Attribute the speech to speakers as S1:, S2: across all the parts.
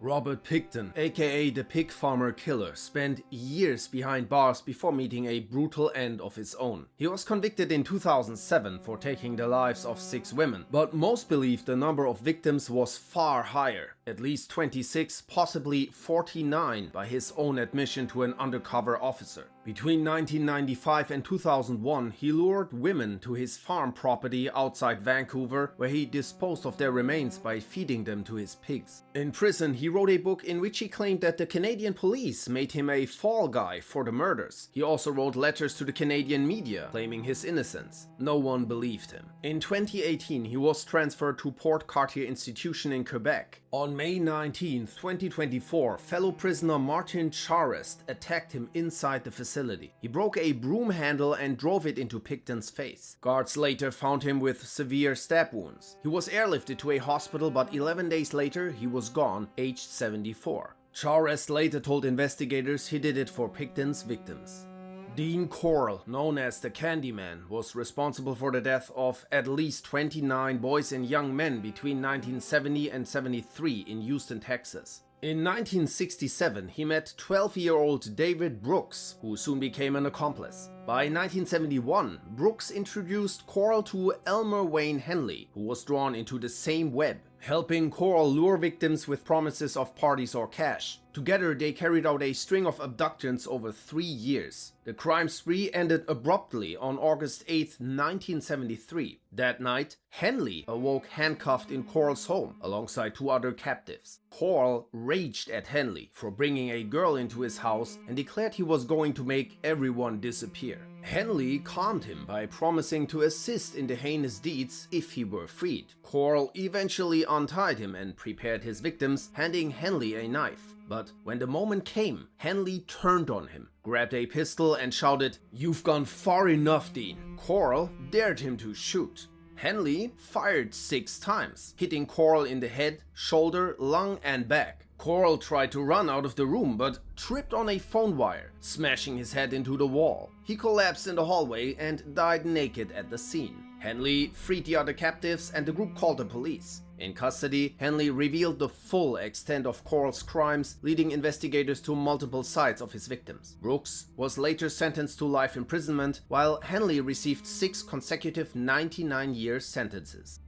S1: Robert Pickton, aka the Pig Farmer Killer, spent years behind bars before meeting a brutal end of his own. He was convicted in 2007 for taking the lives of 6 women, but most believe the number of victims was far higher, at least 26, possibly 49 by his own admission to an undercover officer. Between 1995 and 2001, he lured women to his farm property outside Vancouver, where he disposed of their remains by feeding them to his pigs. In prison, he wrote a book in which he claimed that the Canadian police made him a fall guy for the murders. He also wrote letters to the Canadian media claiming his innocence. No one believed him. In 2018, he was transferred to Port Cartier Institution in Quebec. On May 19, 2024, fellow prisoner Martin Charest attacked him inside the facility. He broke a broom handle and drove it into Pickton's face. Guards later found him with severe stab wounds. He was airlifted to a hospital, but 11 days later he was gone, aged 74. Charest later told investigators he did it for Pickton's victims. Dean Corll, known as the Candyman, was responsible for the death of at least 29 boys and young men between 1970 and 73 in Houston, Texas. In 1967, he met 12-year-old David Brooks, who soon became an accomplice. By 1971, Brooks introduced Corll to Elmer Wayne Henley, who was drawn into the same web, helping Corll lure victims with promises of parties or cash. Together, they carried out a string of abductions over 3 years. The crime spree ended abruptly on August 8, 1973. That night, Henley awoke handcuffed in Corll's home alongside 2 other captives. Corll raged at Henley for bringing a girl into his house and declared he was going to make everyone disappear. Henley calmed him by promising to assist in the heinous deeds if he were freed. Corll eventually untied him and prepared his victims, handing Henley a knife. But when the moment came, Henley turned on him, grabbed a pistol and shouted, "You've gone far enough, Dean." Corll dared him to shoot. Henley fired 6 times, hitting Corll in the head, shoulder, lung and back. Corll tried to run out of the room but tripped on a phone wire, smashing his head into the wall. He collapsed in the hallway and died naked at the scene. Henley freed the other captives and the group called the police. In custody, Henley revealed the full extent of Corll's crimes, leading investigators to multiple sides of his victims. Brooks was later sentenced to life imprisonment, while Henley received 6 consecutive 99-year sentences.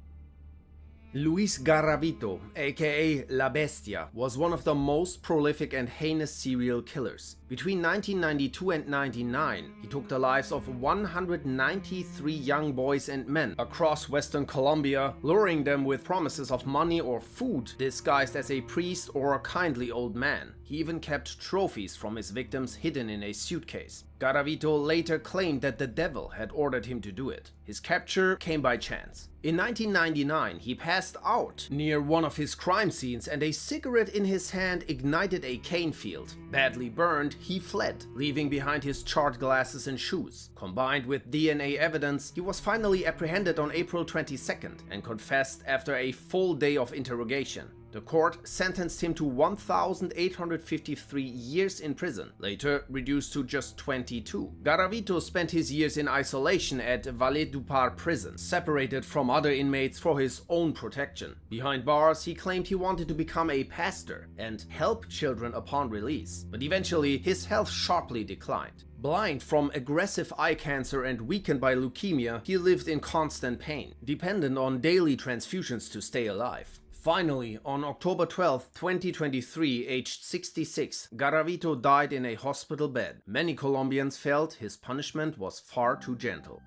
S1: Luis Garavito, aka La Bestia, was one of the most prolific and heinous serial killers. Between 1992 and 1999, he took the lives of 193 young boys and men across Western Colombia, luring them with promises of money or food disguised as a priest or a kindly old man. He even kept trophies from his victims hidden in a suitcase. Garavito later claimed that the devil had ordered him to do it. His capture came by chance. In 1999, he passed out near one of his crime scenes and a cigarette in his hand ignited a cane field. Badly burned, he fled, leaving behind his charred glasses and shoes. Combined with DNA evidence, he was finally apprehended on April 22nd and confessed after a full day of interrogation. The court sentenced him to 1,853 years in prison, later reduced to just 22. Garavito spent his years in isolation at Valledupar prison, separated from other inmates for his own protection. Behind bars, he claimed he wanted to become a pastor and help children upon release, but eventually his health sharply declined. Blind from aggressive eye cancer and weakened by leukemia, he lived in constant pain, dependent on daily transfusions to stay alive. Finally, on October 12, 2023, aged 66, Garavito died in a hospital bed. Many Colombians felt his punishment was far too gentle.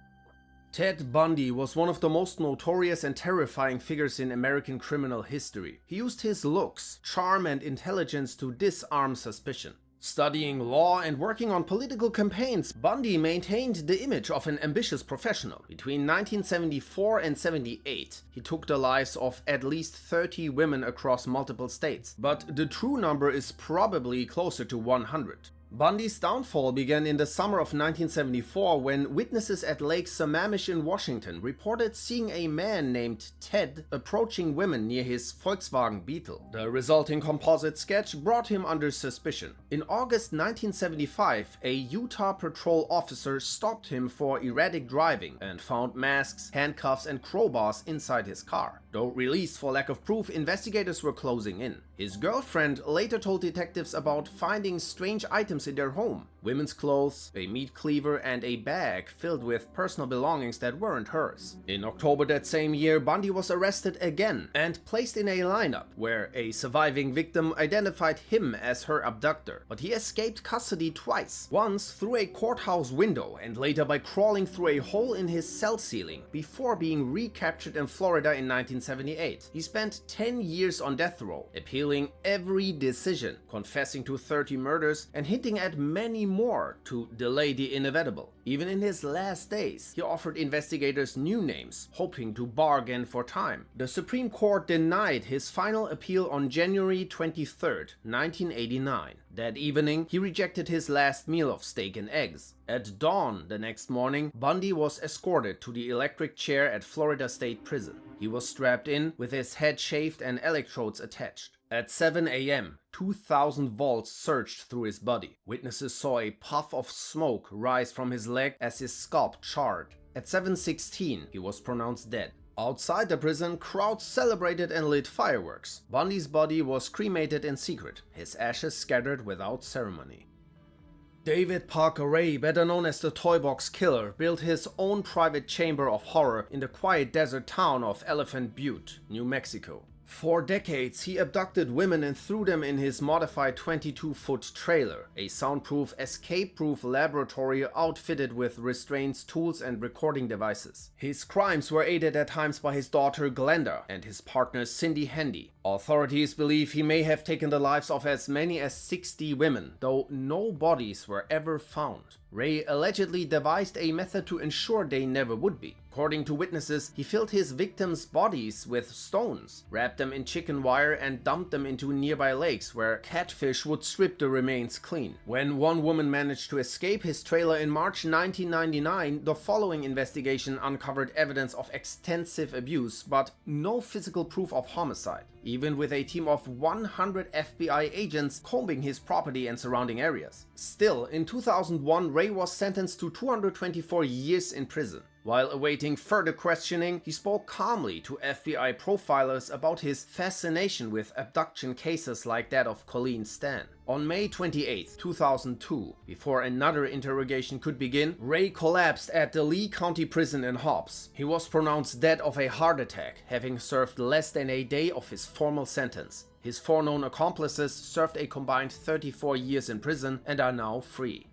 S1: Ted Bundy was one of the most notorious and terrifying figures in American criminal history. He used his looks, charm and intelligence to disarm suspicion. Studying law and working on political campaigns, Bundy maintained the image of an ambitious professional. Between 1974 and 78, he took the lives of at least 30 women across multiple states, but the true number is probably closer to 100. Bundy's downfall began in the summer of 1974 when witnesses at Lake Sammamish in Washington reported seeing a man named Ted approaching women near his Volkswagen Beetle. The resulting composite sketch brought him under suspicion. In August 1975, a Utah patrol officer stopped him for erratic driving and found masks, handcuffs and crowbars inside his car. Though released for lack of proof, investigators were closing in. His girlfriend later told detectives about finding strange items in their home: women's clothes, a meat cleaver, and a bag filled with personal belongings that weren't hers. In October that same year, Bundy was arrested again and placed in a lineup where a surviving victim identified him as her abductor, but he escaped custody twice, once through a courthouse window and later by crawling through a hole in his cell ceiling, before being recaptured in Florida in 1978. He spent 10 years on death row, appealing every decision, confessing to 30 murders, and hinting at many more to delay the inevitable. Even in his last days, he offered investigators new names, hoping to bargain for time. The Supreme Court denied his final appeal on January 23, 1989. That evening, he rejected his last meal of steak and eggs. At dawn the next morning, Bundy was escorted to the electric chair at Florida State Prison. He was strapped in with his head shaved and electrodes attached. At 7 a.m., 2,000 volts surged through his body. Witnesses saw a puff of smoke rise from his leg as his scalp charred. At 7:16, he was pronounced dead. Outside the prison, crowds celebrated and lit fireworks. Bundy's body was cremated in secret, his ashes scattered without ceremony. David Parker Ray, better known as the Toy Box Killer, built his own private chamber of horror in the quiet desert town of Elephant Butte, New Mexico. For decades, he abducted women and threw them in his modified 22-foot trailer, a soundproof, escape-proof laboratory outfitted with restraints, tools, and recording devices. His crimes were aided at times by his daughter Glenda and his partner Cindy Handy. Authorities believe he may have taken the lives of as many as 60 women, though no bodies were ever found. Ray allegedly devised a method to ensure they never would be. According to witnesses, he filled his victims' bodies with stones, wrapped them in chicken wire, and dumped them into nearby lakes where catfish would strip the remains clean. When one woman managed to escape his trailer in March 1999, the following investigation uncovered evidence of extensive abuse, but no physical proof of homicide, even with a team of 100 FBI agents combing his property and surrounding areas. Still, in 2001, Ray was sentenced to 224 years in prison. While awaiting further questioning, he spoke calmly to FBI profilers about his fascination with abduction cases like that of Colleen Stan. On May 28, 2002, before another interrogation could begin, Ray collapsed at the Lee County Prison in Hobbs. He was pronounced dead of a heart attack, having served less than a day of his formal sentence. His 4 known accomplices served a combined 34 years in prison and are now free.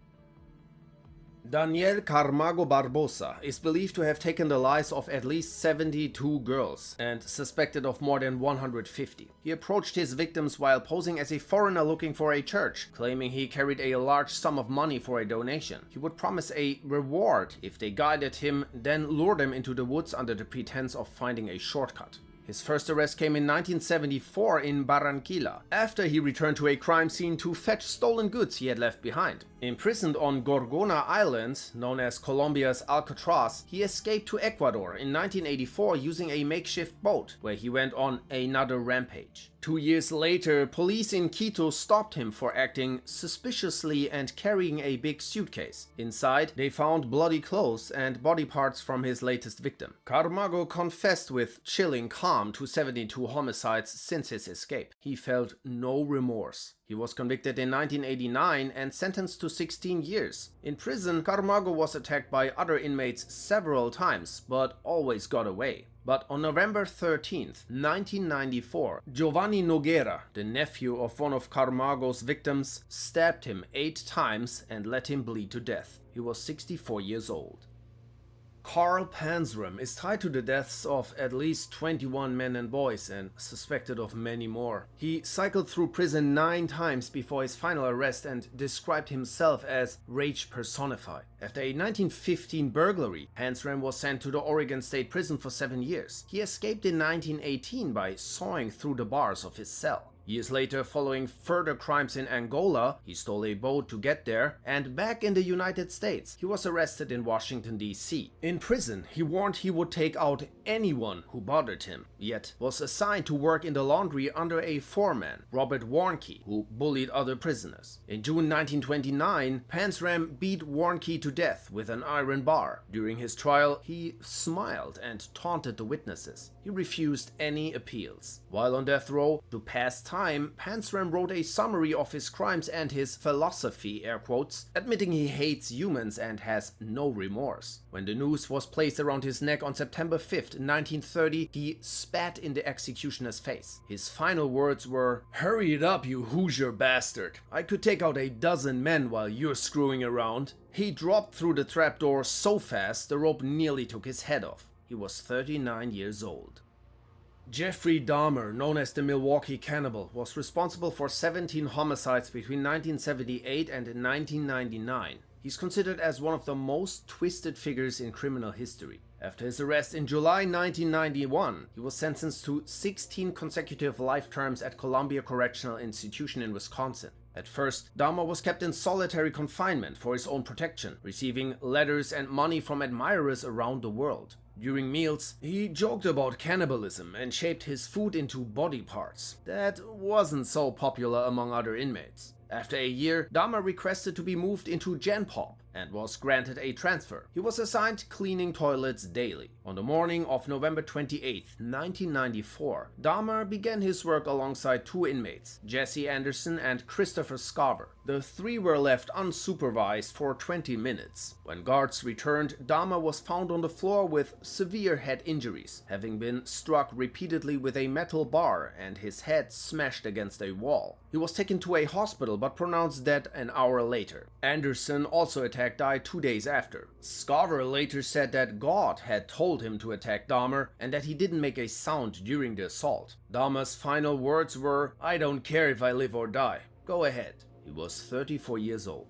S1: Daniel Camargo Barbosa is believed to have taken the lives of at least 72 girls and suspected of more than 150. He approached his victims while posing as a foreigner looking for a church, claiming he carried a large sum of money for a donation. He would promise a reward if they guided him, then lure them into the woods under the pretense of finding a shortcut. His first arrest came in 1974 in Barranquilla, after he returned to a crime scene to fetch stolen goods he had left behind. Imprisoned on Gorgona Island, known as Colombia's Alcatraz, he escaped to Ecuador in 1984 using a makeshift boat, where he went on another rampage. 2 years later, police in Quito stopped him for acting suspiciously and carrying a big suitcase. Inside, they found bloody clothes and body parts from his latest victim. Camargo confessed with chilling calm to 72 homicides since his escape. He felt no remorse. He was convicted in 1989 and sentenced to 16 years. In prison, Camargo was attacked by other inmates several times, but always got away. But on November 13th, 1994, Giovanni Noguera, the nephew of one of Camargo's victims, stabbed him 8 times and let him bleed to death. He was 64 years old. Corll Panzram is tied to the deaths of at least 21 men and boys and suspected of many more. He cycled through prison 9 times before his final arrest and described himself as rage personified. After a 1915 burglary, Panzram was sent to the Oregon State Prison for 7 years. He escaped in 1918 by sawing through the bars of his cell. Years later, following further crimes in Angola, he stole a boat to get there, and back in the United States, he was arrested in Washington, D.C. In prison, he warned he would take out anyone who bothered him, yet was assigned to work in the laundry under a foreman, Robert Warnke, who bullied other prisoners. In June 1929, Panzram beat Warnke to death with an iron bar. During his trial, he smiled and taunted the witnesses. He refused any appeals. While on death row, to pass time, Panzram wrote a summary of his crimes and his philosophy, air quotes, admitting he hates humans and has no remorse. When the noose was placed around his neck on September 5th, 1930, he spat in the executioner's face. His final words were, "Hurry it up, you Hoosier bastard. I could take out a dozen men while you're screwing around." He dropped through the trapdoor so fast the rope nearly took his head off. He was 39 years old. Jeffrey Dahmer, known as the Milwaukee Cannibal, was responsible for 17 homicides between 1978 and 1999. He's considered as one of the most twisted figures in criminal history. After his arrest in July 1991, he was sentenced to 16 consecutive life terms at Columbia Correctional Institution in Wisconsin. At first, Dahmer was kept in solitary confinement for his own protection, receiving letters and money from admirers around the world. During meals, he joked about cannibalism and shaped his food into body parts. That wasn't so popular among other inmates. After a year, Dahmer requested to be moved into Gen Pop and was granted a transfer. He was assigned cleaning toilets daily. On the morning of November 28, 1994, Dahmer began his work alongside two inmates, Jesse Anderson and Christopher Scarver. The three were left unsupervised for 20 minutes. When guards returned, Dahmer was found on the floor with severe head injuries, having been struck repeatedly with a metal bar and his head smashed against a wall. He was taken to a hospital but pronounced dead an hour later. Anderson, also attacked, died 2 days after. Scarver later said that God had told him to attack Dahmer and that he didn't make a sound during the assault. Dahmer's final words were, "I don't care if I live or die. Go ahead." He was 34 years old.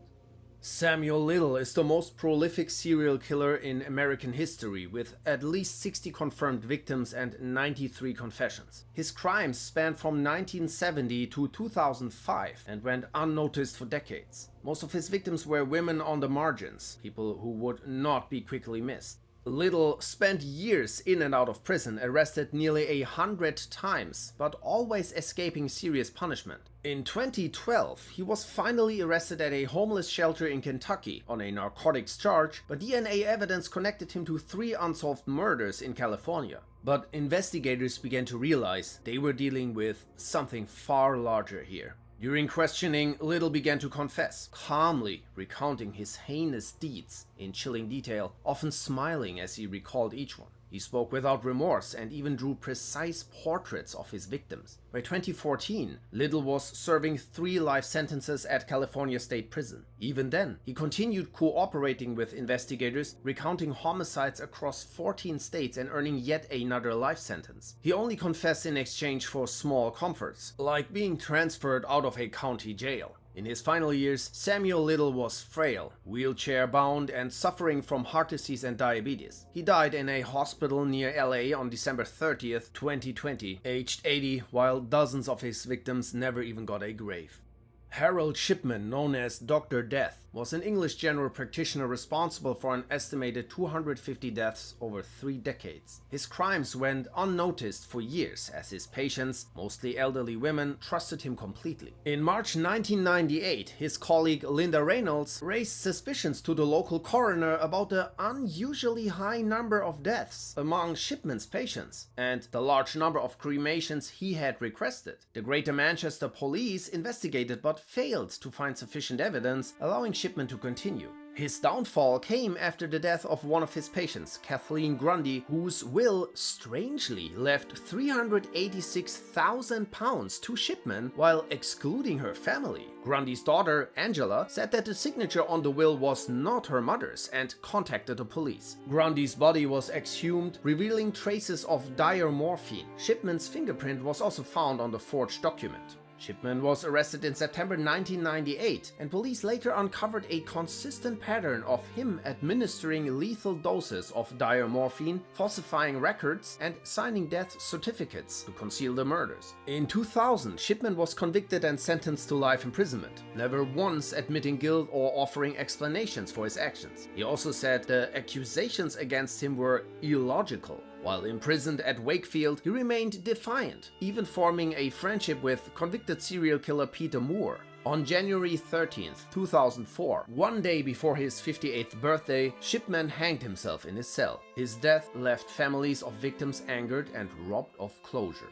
S1: Samuel Little is the most prolific serial killer in American history, with at least 60 confirmed victims and 93 confessions. His crimes spanned from 1970 to 2005 and went unnoticed for decades. Most of his victims were women on the margins, people who would not be quickly missed. Little spent years in and out of prison, arrested nearly 100 times, but always escaping serious punishment. In 2012, he was finally arrested at a homeless shelter in Kentucky on a narcotics charge, but DNA evidence connected him to 3 unsolved murders in California. But investigators began to realize they were dealing with something far larger here. During questioning, Little began to confess, calmly recounting his heinous deeds in chilling detail, often smiling as he recalled each one. He spoke without remorse and even drew precise portraits of his victims. By 2014, Little was serving 3 life sentences at California State Prison. Even then, he continued cooperating with investigators, recounting homicides across 14 states and earning yet another life sentence. He only confessed in exchange for small comforts, like being transferred out of a county jail. In his final years, Samuel Little was frail, wheelchair-bound, and suffering from heart disease and diabetes. He died in a hospital near LA on December 30th, 2020, aged 80, while dozens of his victims never even got a grave. Harold Shipman, known as Dr. Death, was an English general practitioner responsible for an estimated 250 deaths over 3 decades. His crimes went unnoticed for years as his patients, mostly elderly women, trusted him completely. In March 1998, his colleague Linda Reynolds raised suspicions to the local coroner about the unusually high number of deaths among Shipman's patients and the large number of cremations he had requested. The Greater Manchester Police investigated but failed to find sufficient evidence, allowing Shipman to continue. His downfall came after the death of one of his patients, Kathleen Grundy, whose will strangely left £386,000 to Shipman while excluding her family. Grundy's daughter, Angela, said that the signature on the will was not her mother's and contacted the police. Grundy's body was exhumed, revealing traces of dire morphine. Shipman's fingerprint was also found on the forged document. Shipman was arrested in September 1998, and police later uncovered a consistent pattern of him administering lethal doses of dire morphine, falsifying records, and signing death certificates to conceal the murders. In 2000, Shipman was convicted and sentenced to life imprisonment, never once admitting guilt or offering explanations for his actions. He also said the accusations against him were illogical. While imprisoned at Wakefield, he remained defiant, even forming a friendship with convicted serial killer Peter Moore. On January 13, 2004, one day before his 58th birthday, Shipman hanged himself in his cell. His death left families of victims angered and robbed of closure.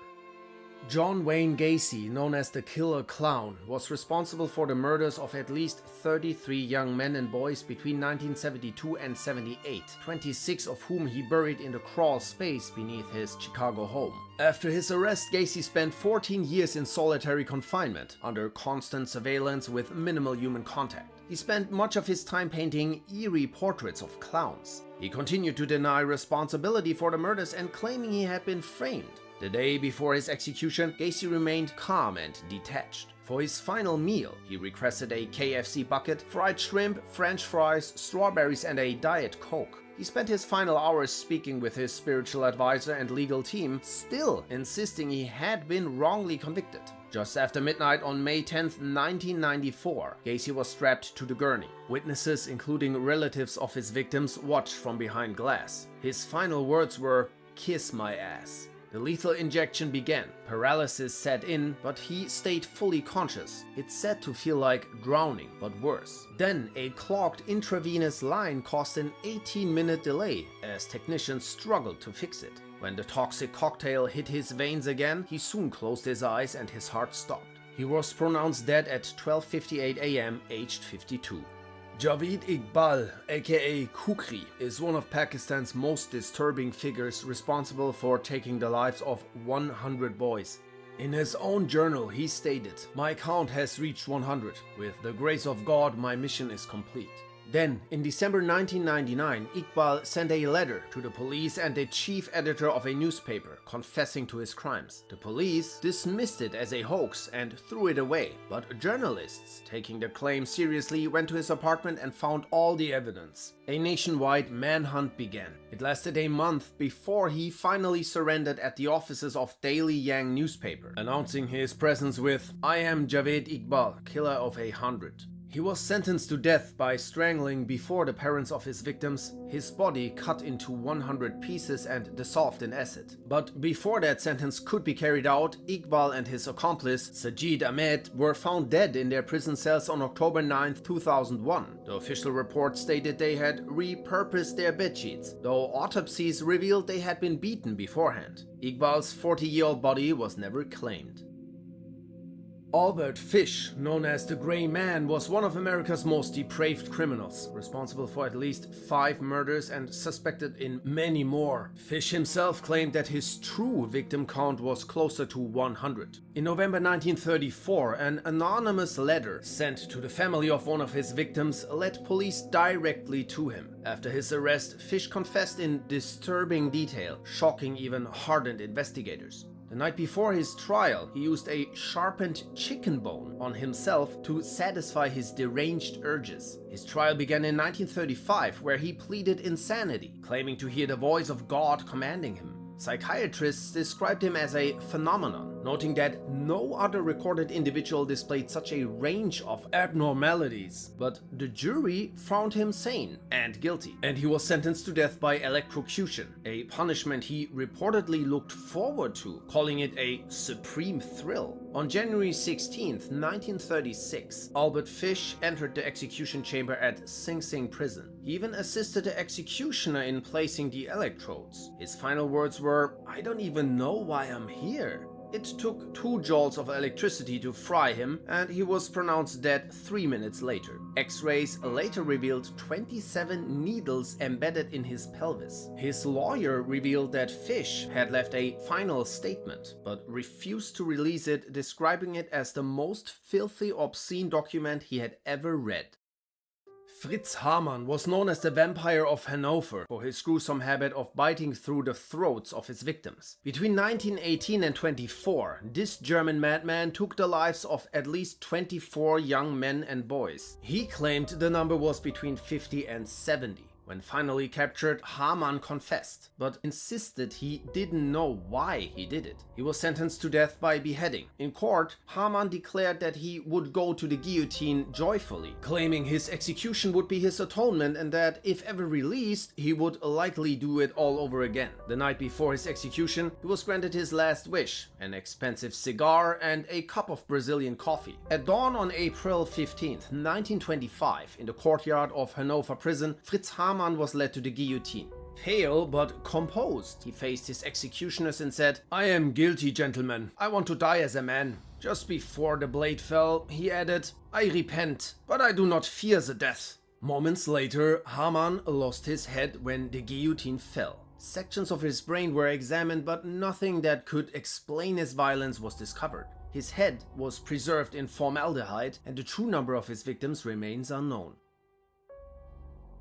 S1: John Wayne Gacy, known as the Killer Clown, was responsible for the murders of at least 33 young men and boys between 1972 and 78, 26 of whom he buried in the crawl space beneath his Chicago home. After his arrest, Gacy spent 14 years in solitary confinement, under constant surveillance with minimal human contact. He spent much of his time painting eerie portraits of clowns. He continued to deny responsibility for the murders and claiming he had been framed. The day before his execution, Gacy remained calm and detached. For his final meal, he requested a KFC bucket, fried shrimp, French fries, strawberries, and a Diet Coke. He spent his final hours speaking with his spiritual advisor and legal team, still insisting he had been wrongly convicted. Just after midnight on May 10, 1994, Gacy was strapped to the gurney. Witnesses, including relatives of his victims, watched from behind glass. His final words were, "Kiss my ass." The lethal injection began. Paralysis set in, but he stayed fully conscious. It's said to feel like drowning, but worse. Then a clogged intravenous line caused an 18-minute delay as technicians struggled to fix it. When the toxic cocktail hit his veins again, he soon closed his eyes and his heart stopped. He was pronounced dead at 12:58 a.m., aged 52. Javed Iqbal, aka Kukri, is one of Pakistan's most disturbing figures, responsible for taking the lives of 100 boys. In his own journal, he stated, "My count has reached 100. With the grace of God, my mission is complete." Then, in December 1999, Iqbal sent a letter to the police and the chief editor of a newspaper, confessing to his crimes. The police dismissed it as a hoax and threw it away, but journalists, taking the claim seriously, went to his apartment and found all the evidence. A nationwide manhunt began. It lasted a month before he finally surrendered at the offices of Daily Yang newspaper, announcing his presence with, "I am Javed Iqbal, killer of 100. He was sentenced to death by strangling before the parents of his victims, his body cut into 100 pieces and dissolved in acid. But before that sentence could be carried out, Iqbal and his accomplice, Sajid Ahmed, were found dead in their prison cells on October 9, 2001. The official report stated they had repurposed their bedsheets, though autopsies revealed they had been beaten beforehand. Iqbal's 40-year-old body was never claimed. Albert Fish, known as the Gray Man, was one of America's most depraved criminals, responsible for at least 5 murders and suspected in many more. Fish himself claimed that his true victim count was closer to 100. In November 1934, an anonymous letter sent to the family of one of his victims led police directly to him. After his arrest, Fish confessed in disturbing detail, shocking even hardened investigators. The night before his trial, he used a sharpened chicken bone on himself to satisfy his deranged urges. His trial began in 1935, where he pleaded insanity, claiming to hear the voice of God commanding him. Psychiatrists described him as a phenomenon, noting that no other recorded individual displayed such a range of abnormalities. But the jury found him sane and guilty, and he was sentenced to death by electrocution, a punishment he reportedly looked forward to, calling it a supreme thrill. On January 16, 1936, Albert Fish entered the execution chamber at Sing Sing prison. He even assisted the executioner in placing the electrodes. His final words were, "I don't even know why I'm here." It took 2 joules of electricity to fry him, and he was pronounced dead 3 minutes later. X-rays later revealed 27 needles embedded in his pelvis. His lawyer revealed that Fish had left a final statement, but refused to release it, describing it as the most filthy, obscene document he had ever read. Fritz Haarmann was known as the Vampire of Hanover for his gruesome habit of biting through the throats of his victims. Between 1918 and 24, this German madman took the lives of at least 24 young men and boys. He claimed the number was between 50 and 70. When finally captured, Haarmann confessed, but insisted he didn't know why he did it. He was sentenced to death by beheading. In court, Haarmann declared that he would go to the guillotine joyfully, claiming his execution would be his atonement and that, if ever released, he would likely do it all over again. The night before his execution, he was granted his last wish, an expensive cigar and a cup of Brazilian coffee. At dawn on April 15, 1925, in the courtyard of Hanover prison, Fritz Haarmann was led to the guillotine. Pale but composed, he faced his executioners and said, "I am guilty, gentlemen. I want to die as a man." Just before the blade fell, he added, "I repent, but I do not fear the death." Moments later, Haarmann lost his head when the guillotine fell. Sections of his brain were examined, but nothing that could explain his violence was discovered. His head was preserved in formaldehyde, and the true number of his victims remains unknown.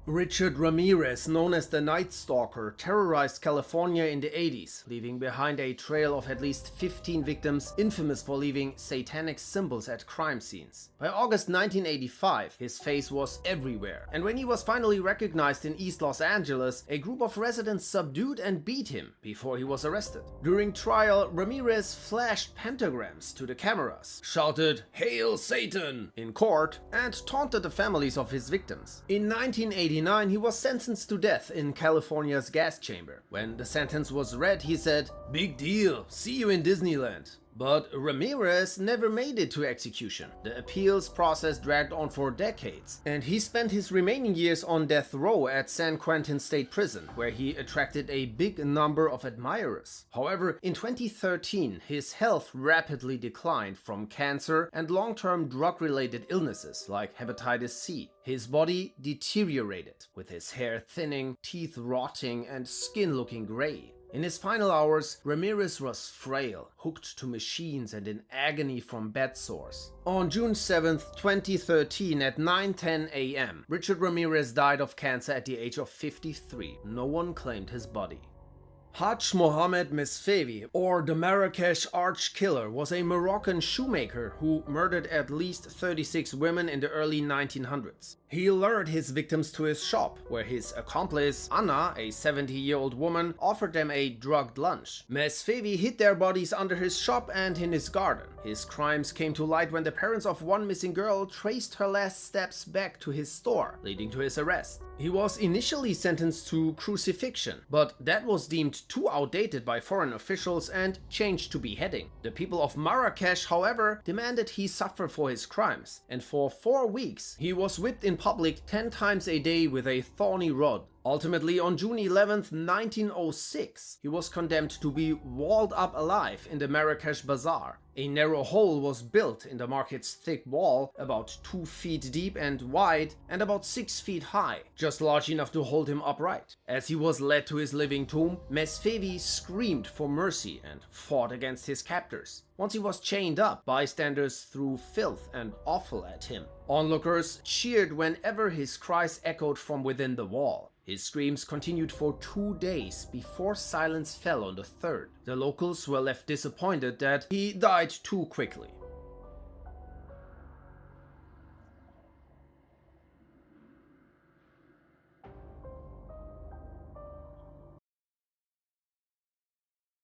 S1: Richard Ramirez, known as the Night Stalker, terrorized California in the 80s, leaving behind a trail of at least 15 victims, infamous for leaving satanic symbols at crime scenes. By August 1985, his face was everywhere, and when he was finally recognized in East Los Angeles, a group of residents subdued and beat him before he was arrested. During trial, Ramirez flashed pentagrams to the cameras, shouted "Hail Satan" in court, and taunted the families of his victims. In 1989, he was sentenced to death in California's gas chamber. When the sentence was read, he said, "Big deal, see you in Disneyland." But Ramirez never made it to execution. The appeals process dragged on for decades, and he spent his remaining years on death row at San Quentin State Prison, where he attracted a big number of admirers. However, in 2013, his health rapidly declined from cancer and long-term drug-related illnesses like hepatitis C. His body deteriorated, with his hair thinning, teeth rotting, and skin looking gray. In his final hours, Ramirez was frail, hooked to machines and in agony from bed sores. On June 7, 2013 at 9:10 a.m., Richard Ramirez died of cancer at the age of 53. No one claimed his body. Hadj Mohammed Mesfewi, or the Marrakesh Arch Killer, was a Moroccan shoemaker who murdered at least 36 women in the early 1900s. He lured his victims to his shop, where his accomplice, Anna, a 70-year-old woman, offered them a drugged lunch. Mesfewi hid their bodies under his shop and in his garden. His crimes came to light when the parents of one missing girl traced her last steps back to his store, leading to his arrest. He was initially sentenced to crucifixion, but that was deemed too outdated by foreign officials and changed to beheading. The people of Marrakesh, however, demanded he suffer for his crimes, and for 4 weeks he was whipped in public 10 times a day with a thorny rod. Ultimately, on June 11, 1906, he was condemned to be walled up alive in the Marrakesh Bazaar. A narrow hole was built in the market's thick wall, about 2 feet deep and wide, and about 6 feet high, just large enough to hold him upright. As he was led to his living tomb, Mesfewi screamed for mercy and fought against his captors. Once he was chained up, bystanders threw filth and offal at him. Onlookers cheered whenever his cries echoed from within the wall. His screams continued for 2 days before silence fell on the third. The locals were left disappointed that he died too quickly.